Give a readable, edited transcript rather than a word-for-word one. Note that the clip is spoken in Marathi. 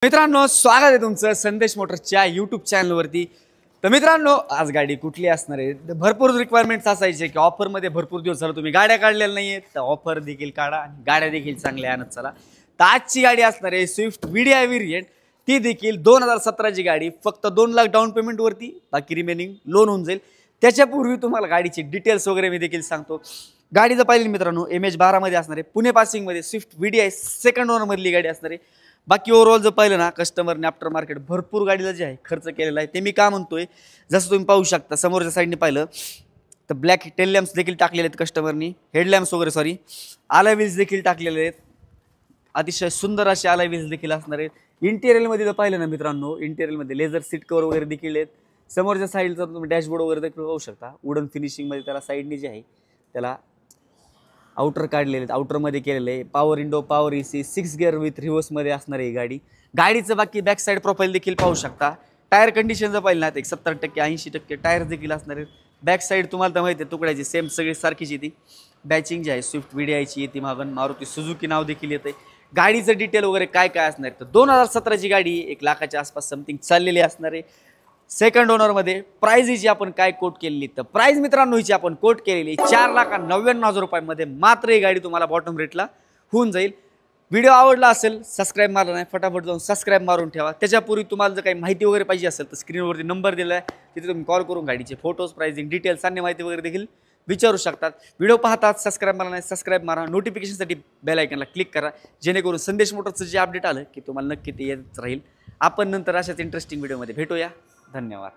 मित्रांनो, स्वागत आहे तुमचं संदेश मोटर्सच्या यूट्यूब चॅनलवरती। तर मित्रांनो, आज गाडी कुठली असणार आहे? भरपूर रिक्वायरमेंट्स असायचे की ऑफरमध्ये भरपूर दिवस झालं तुम्ही गाड्या काढलेल्या नाहीयेत, तर ऑफर देखील काढा आणि गाड्या देखील चांगल्या आणत चला। तर आजची गाडी असणार आहे स्विफ्ट VDI व्हेरिएंट, ती देखील 2017 ची गाडी, फक्त 2 लाख डाऊन पेमेंटवरती, बाकी रिमेनिंग लोन होऊन जाईल। त्याच्यापूर्वी तुम्हाला गाडीचे डिटेल्स वगैरे मी देखील सांगतो। गाडीचं पाहिलं मित्रांनो, MH12 मध्ये असणार आहे, पुणे पासिंग मध्ये स्विफ्ट VDI सेकंड ओनर मधली गाडी असणार आहे। बाकी ओव्हरऑल जर पाहिलं ना, कस्टमरने आफ्टर मार्केट भरपूर गाडीला जे आहे खर्च केलेला आहे, ते मी का म्हणतोय, जसं तुम्ही पाहू शकता समोरच्या साईडने पाहिलं तर ब्लॅक टेल लॅम्प्स देखील टाकलेले आहेत कस्टमरनी, हेडलॅम्प्स वगैरे सॉरी अलॉय व्हील्स देखील टाकलेले आहेत, अतिशय सुंदर असे अलॉय व्हील्स देखील असणार आहेत। इंटेरियरमध्ये जर पाहिलं ना मित्रांनो, इंटेरियरमध्ये लेझर सीट कवर वगैरे देखील आहेत। समोरच्या साईडचा तुम्ही डॅशबोर्ड वगैरे देखील पाहू शकता, वुडन फिनिशिंगमध्ये त्याला साईडने जे आहे त्याला आउटर काढलेले आहेत, आउटरमध्ये केलेले आहे। Power window, power AC, 6 gear with रिव्हर्समध्ये असणार आहे गाडी। गाडीचं बाकी बॅक साईड प्रोफाईल देखील पाहू शकता। टायर कंडिशन जर पाहिलं ना, 70% 80% टायर देखील असणार आहेत। बॅक साईड तुम्हाला तर माहिती आहे, तुकड्याची सेम सगळी सारखीच येते। बॅचिंग जी आहे स्विफ्ट VDIची येते, मागून मारुती सुझुकी नाव देखील येते। गाडीचं डिटेल वगैरे काय काय असणार आहे, तर 2017 ची गाडी 1 लाखाच्या आसपास समथिंग चाललेली असणार आहे सेकंड ओनरमध्ये। प्राइस हिची आपण काय कोट केलेली, तर प्राइस मित्रांनो हिची आपण कोट केलेली 4,99,000 रुपयांमध्ये मात्र ही गाडी तुम्हाला बॉटम रेटला होऊन जाईल। व्हिडिओ आवडला असेल, सबस्क्राईब मारला नाही, फटाफट जाऊन सबस्क्राईब मारून ठेवा। त्याच्यापूर्वी तुम्हाला जर काही माहिती वगैरे पाहिजे असेल तर स्क्रीनवरती नंबर दिला आहे, तिथे तुम्ही कॉल करून गाडीचे फोटोज, प्राइसिंग डिटेल्स आणि माहिती वगैरे देखील विचारू शकतात। व्हिडिओ पाहतात सबस्क्राईब मारला नाही, सबस्क्राईब मारा, नोटिफिकेशनसाठी बेल आयकनला क्लिक करा, जेणेकरून संदेश मोटर्सचं जे अपडेट आलं की तुम्हाला नक्की ते येत राहील। आपण नंतर अशाच इंटरेस्टिंग व्हिडिओमध्ये भेटूया। धन्यवाद।